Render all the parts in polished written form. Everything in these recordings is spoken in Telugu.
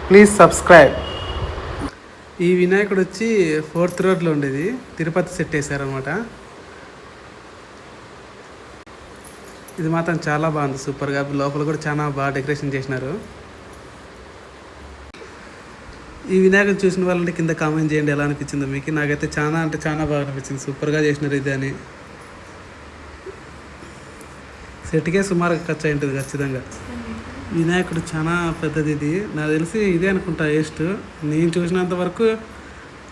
Please subscribe. ఈ వినాయకుడు వచ్చి 4th రోడ్లో ఉండేది, తిరుపతి సెట్ వేసారనమాట. ఇది మాత్రం చాలా బాగుంది, సూపర్గా. లోపల కూడా చాలా బాగా డెకరేషన్ చేసినారు. ఈ వినాయకుడు చూసిన వాళ్ళంటే కింద కామెంట్ చేయండి ఎలా అనిపించిందో మీకు. నాకైతే చాలా అంటే చాలా బాగా అనిపించింది, సూపర్గా చేసినారు ఇది అని. సెట్కే సుమారుగా ఖర్చు అయి ఉంటుంది ఖచ్చితంగా. వినాయకుడు చాలా పెద్దది, ఇది నాకు తెలిసి ఇదే అనుకుంటా హైయెస్ట్. నేను చూసినంత వరకు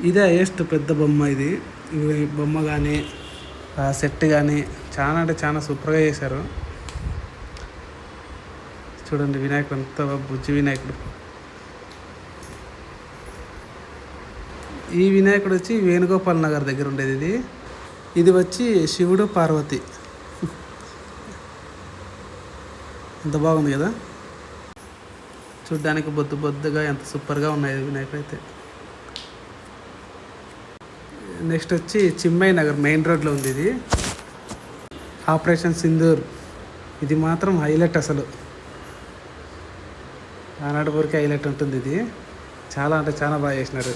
ఇదే హైయెస్ట్ పెద్ద బొమ్మ ఇది. ఈ బొమ్మ కానీ సెట్ కానీ చాలా అంటే చాలా సూపర్గా చేశారు. చూడండి వినాయకుడు అంత బుజ్జి వినాయకుడు. ఈ వినాయకుడు వచ్చి వేణుగోపాల్ నగర్ దగ్గర ఉండేది ఇది. ఇది వచ్చి శివుడు పార్వతి. ఎంత బాగుంది కదా, చూడ్డానికి బొద్దు బొద్దుగా ఎంత సూపర్గా ఉన్నాయి వినాయకుడు అయితే. నెక్స్ట్ వచ్చి చిన్మయి నగర్ మెయిన్ రోడ్లో ఉంది ఇది. ఆపరేషన్ సింధూర్, ఇది మాత్రం హైలైట్. అసలు ఆనాటి వరకు హైలైట్ ఉంటుంది ఇది. చాలా అంటే చాలా బాగా చేసినారు.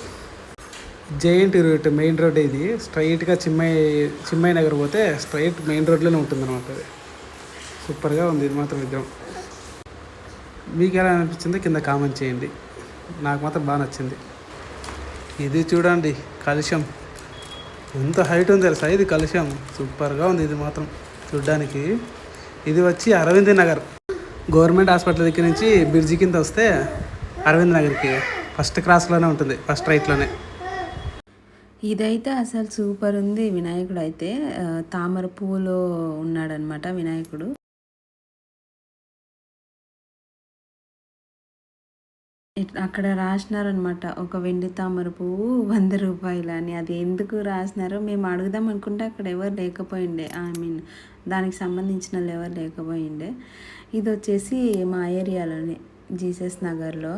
జైంట్ రూట్ మెయిన్ రోడ్ ఇది. స్ట్రైట్గా చిన్మయి నగర్ పోతే స్ట్రైట్ మెయిన్ రోడ్లోనే ఉంటుంది అనమాట. అది సూపర్గా ఉంది ఇది మాత్రం విగ్రహం. మీకు ఎలా అనిపించిందో కింద కామెంట్ చేయండి. నాకు మాత్రం బాగా నచ్చింది. ఇది చూడండి కలుషం, ఎంత హైట్ ఉంది తెలుసా ఇది కలుషం. సూపర్గా ఉంది ఇది మాత్రం చూడ్డానికి. ఇది వచ్చి అరవింద్ నగర్ గవర్నమెంట్ హాస్పిటల్ దగ్గర నుంచి బ్రిడ్జి కింద వస్తే అరవింద్ నగర్కి ఫస్ట్ క్రాస్లోనే ఉంటుంది, ఫస్ట్ రైట్లోనే. ఇదైతే అసలు సూపర్ ఉంది. వినాయకుడు అయితే తామర పువ్వులో ఉన్నాడనమాట వినాయకుడు. అక్కడ రాసినారనమాట, ఒక వెండి తామర పువ్వు 100 రూపాయలు అని. అది ఎందుకు రాసినారో మేము అడుగుదాం అనుకుంటే అక్కడ ఎవరు లేకపోయిండే, దానికి సంబంధించిన వాళ్ళు ఎవరు లేకపోయిండే. ఇది వచ్చేసి మా ఏరియాలోనే జీసస్ నగర్లో.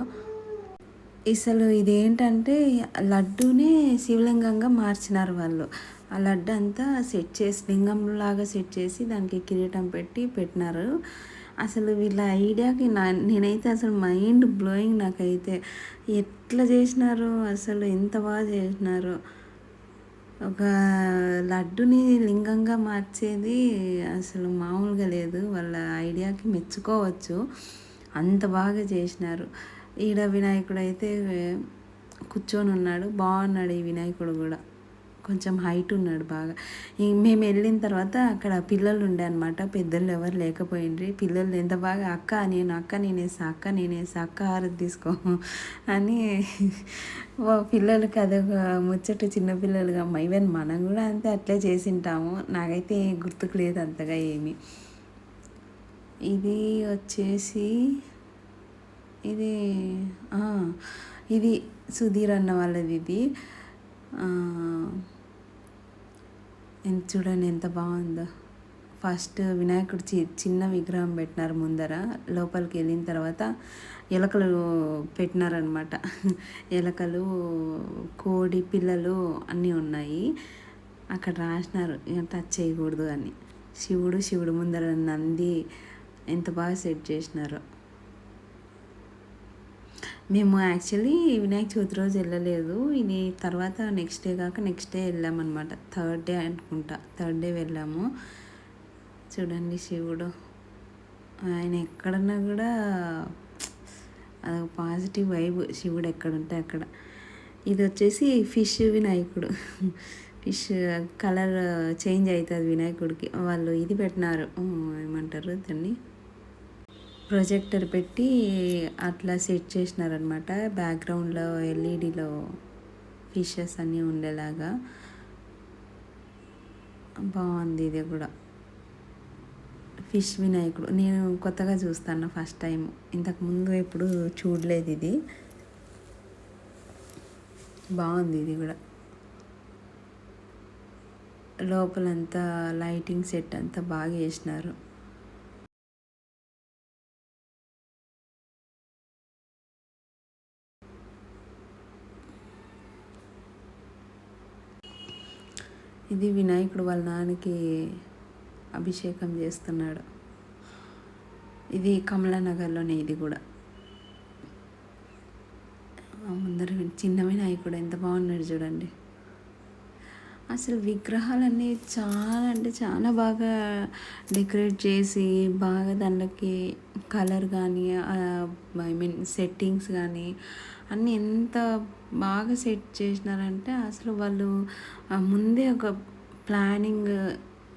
అసలు ఇదేంటంటే లడ్డూనే శివలింగంగా మార్చినారు వాళ్ళు. ఆ లడ్డు అంతా సెట్ చేసి లింగంలాగా సెట్ చేసి దానికి కిరీటం పెట్టినారు. అసలు వీళ్ళ ఐడియాకి నేనైతే అసలు మైండ్ బ్లోయింగ్. నాకైతే ఎట్లా చేసినారు, అసలు ఎంత బాగా చేసినారు. ఒక లడ్డుని లింగంగా మార్చేది అసలు మామూలుగా లేదు. వాళ్ళ ఐడియాకి మెచ్చుకోవచ్చు, అంత బాగా చేసినారు. ఈడ వినాయకుడు అయితే కూర్చొని ఉన్నాడు, బాగున్నాడు. ఈ వినాయకుడు కూడా కొంచెం హైట్ ఉన్నాడు బాగా. మేము వెళ్ళిన తర్వాత అక్కడ పిల్లలు ఉండే అనమాట, పెద్దలు ఎవరు లేకపోయిండ్రి. పిల్లలు ఎంత బాగా అక్క నేనేసా అక్క హారతి తీసుకో అని పిల్లలకి అదొక ముచ్చట. చిన్నపిల్లలుగా ఈవెన్ మనం కూడా అంతే అట్లే చేసింటాము. నాకైతే గుర్తుకు లేదు అంతగా ఏమి. ఇది వచ్చేసి ఇది సుధీర్ అన్న వాళ్ళది. ఇది చూడండి ఎంత బాగుందో. ఫస్ట్ వినాయకుడు చిన్న విగ్రహం పెట్టినారు ముందర. లోపలికి వెళ్ళిన తర్వాత ఎలకలు పెట్టినారనమాట. ఎలకలు, కోడి పిల్లలు అన్నీ ఉన్నాయి. అక్కడ రాసినారు టచ్ చేయకూడదు అని. శివుడు ముందర నంది, ఎంత బాగా సెట్ చేసినారు. మేము యాక్చువల్లీ వినాయక చవితి రోజు వెళ్ళలేదు. ఇది తర్వాత నెక్స్ట్ డే వెళ్ళామన్నమాట. థర్డ్ డే వెళ్ళాము. చూడండి శివుడు, ఆయన ఎక్కడన్నా కూడా అదొక పాజిటివ్ వైబ్. శివుడు ఎక్కడుంటే అక్కడ. ఇది వచ్చేసి ఫిష్ వినాయకుడు. ఫిష్ కలర్ చేంజ్ అవుతుంది వినాయకుడికి. వాళ్ళు ఇది పెట్టినారు, ఏమంటారు దాన్ని, ప్రొజెక్టర్ పెట్టి అట్లా సెట్ చేసినారనమాట. బ్యాక్గ్రౌండ్లో ఎల్ఈడిలో ఫిషెస్ అన్నీ ఉండేలాగా బాగుంది. ఇది కూడా ఫిష్ వినాయకుడు. నేను కొత్తగా చూస్తాను ఫస్ట్ టైం, ఇంతకుముందు ఎప్పుడు చూడలేదు. ఇది బాగుంది. ఇది కూడా లోపలంతా లైటింగ్ సెట్ అంతా బాగా చేసినారు. ఇది వినాయకుడు వాళ్ళ నాన్నకి అభిషేకం చేస్తున్నాడు. ఇది కమలానగర్లోనే. ఇది కూడా ముందర చిన్న వినాయకుడు ఎంత బాగున్నాడు చూడండి. అసలు విగ్రహాలన్నీ చాలా అంటే చాలా బాగా డెకరేట్ చేసి బాగా దాంట్లోకి కలర్ కానీ ఐ మీన్ సెట్టింగ్స్ కానీ అన్నీ ఎంత బాగా సెట్ చేసినారంటే అసలు వాళ్ళు ముందే ఒక ప్లానింగ్,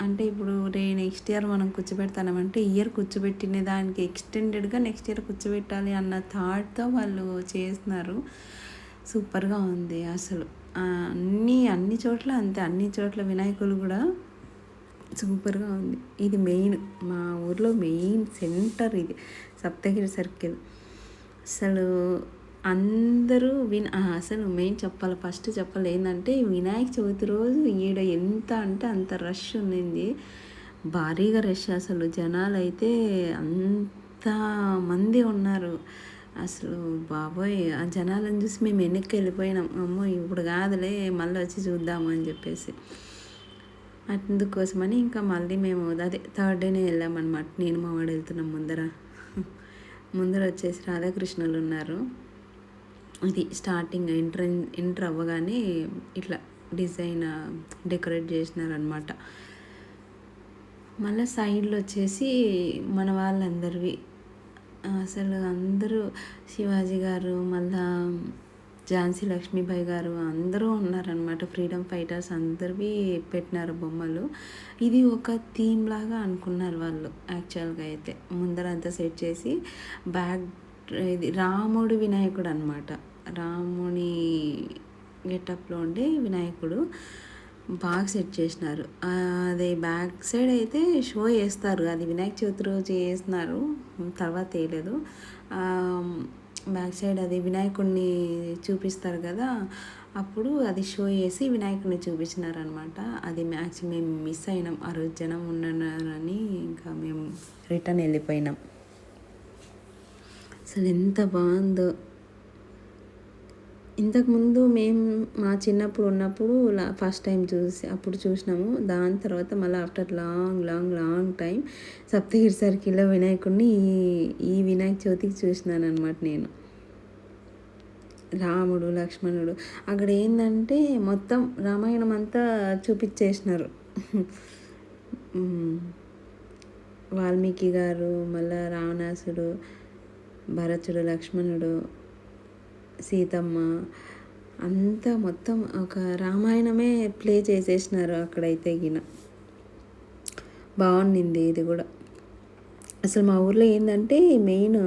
అంటే ఇప్పుడు నెక్స్ట్ ఇయర్ మనం కూర్చోబెడతామంటే ఇయర్ కూర్చోబెట్టిన దానికి ఎక్స్టెండెడ్గా నెక్స్ట్ ఇయర్ కూర్చోబెట్టాలి అన్న థాట్తో వాళ్ళు చేస్తున్నారు. సూపర్గా ఉంది అసలు. అన్ని చోట్ల అంతే, అన్ని చోట్ల వినాయకులు కూడా సూపర్గా ఉంది. ఇది మెయిన్, మా ఊర్లో మెయిన్ సెంటర్ ఇది సప్తగిరి సర్కిల్. అసలు అందరూ అసలు మెయిన్ ఫస్ట్ చెప్పాలి ఏంటంటే వినాయక చవితి రోజు ఈడ ఎంత అంటే అంత రష్ ఉండింది, భారీగా రష్. అసలు జనాలు అయితే అంత మంది ఉన్నారు. అసలు బాబోయ్, ఆ జనాలను చూసి మేము వెనక్కి వెళ్ళిపోయినాం. అమ్మో ఇప్పుడు కాదులే మళ్ళీ వచ్చి చూద్దాము అని చెప్పేసి. అందుకోసమని ఇంకా మళ్ళీ మేము అదే థర్డ్ డేనే వెళ్ళామన్నమాట. నేను మా వాడు వెళ్తున్నాం. ముందర వచ్చేసి రాధాకృష్ణులు ఉన్నారు. ఇది స్టార్టింగ్ ఎంటర్ అవ్వగానే ఇట్లా డిజైన్ డెకరేట్ చేసినారనమాట. మళ్ళీ సైడ్లో వచ్చేసి మన వాళ్ళందరివి అసలు అందరూ శివాజీ గారు, మళ్ళా ఝాన్సీ లక్ష్మీబాయి గారు అందరూ ఉన్నారనమాట. ఫ్రీడమ్ ఫైటర్స్ అందరివి పెట్టినారు బొమ్మలు. ఇది ఒక థీమ్ లాగా అనుకున్నారు వాళ్ళు యాక్చువల్గా అయితే. ముందరంతా సెట్ చేసి బ్యాక్ ఇది రాముడు వినాయకుడు అనమాట. రాముని గెటప్లో ఉండే వినాయకుడు బాగా సెట్ చేసినారు. అది బ్యాక్ సైడ్ అయితే షో చేస్తారు, అది వినాయక చవితి రోజు చేస్తున్నారు, తర్వాత వేయలేదు. బ్యాక్ సైడ్ అది వినాయకుడిని చూపిస్తారు కదా, అప్పుడు అది షో చేసి వినాయకుడిని చూపించినారనమాట. అది మేము మిస్ అయినాం, ఆ రోజు జనం ఉన్నారని ఇంకా మేము రిటర్న్ వెళ్ళిపోయినాం. అసలు ఎంత బాగుందో. ఇంతకుముందు మేము మా చిన్నప్పుడు ఉన్నప్పుడు ఫస్ట్ టైం అప్పుడు చూసినాము. దాని తర్వాత మళ్ళీ ఆఫ్టర్ లాంగ్ టైం సప్తగిరి సర్కిల్లో వినాయకుడిని ఈ వినాయక చవితికి చూసినాను అనమాట నేను. రాముడు లక్ష్మణుడు అక్కడ ఏంటంటే మొత్తం రామాయణం అంతా చూపించేసినారు. వాల్మీకి గారు, మళ్ళా రావణాసుడు, భరతుడు, లక్ష్మణుడు, సీతమ్మ అంతా మొత్తం ఒక రామాయణమే ప్లే చేసేసినారు అక్కడైతే. బాగుండింది ఇది కూడా. అసలు మా ఊర్లో ఏంటంటే మెయిన్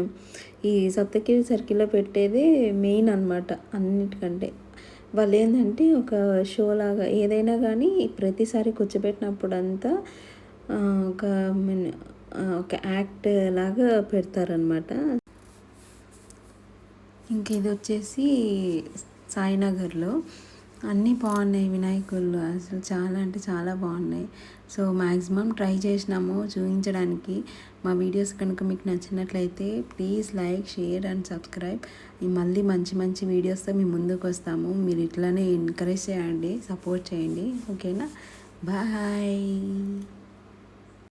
ఈ సప్తగిరి సర్కిల్లో పెట్టేది మెయిన్ అనమాట అన్నిటికంటే. వాళ్ళు ఏంటంటే ఒక షో లాగా ఏదైనా కానీ ప్రతిసారి కూర్చోబెట్టినప్పుడు అంతా ఒక యాక్ట్ లాగా పెడతారనమాట. ఇంక ఇది వచ్చేసి సాయినగర్లో అన్నీ బాగున్నాయి వినాయకుళ్ళు, అసలు చాలా అంటే చాలా బాగున్నాయి. సో మ్యాక్సిమం ట్రై చేసినాము చూపించడానికి. మా వీడియోస్ కనుక మీకు నచ్చినట్లయితే please like, share and subscribe. మళ్ళీ మంచి వీడియోస్తో మేము ముందుకు వస్తాము. మీరు ఇట్లానే ఎంకరేజ్ చేయండి, సపోర్ట్ చేయండి. ఓకేనా, బాయ్.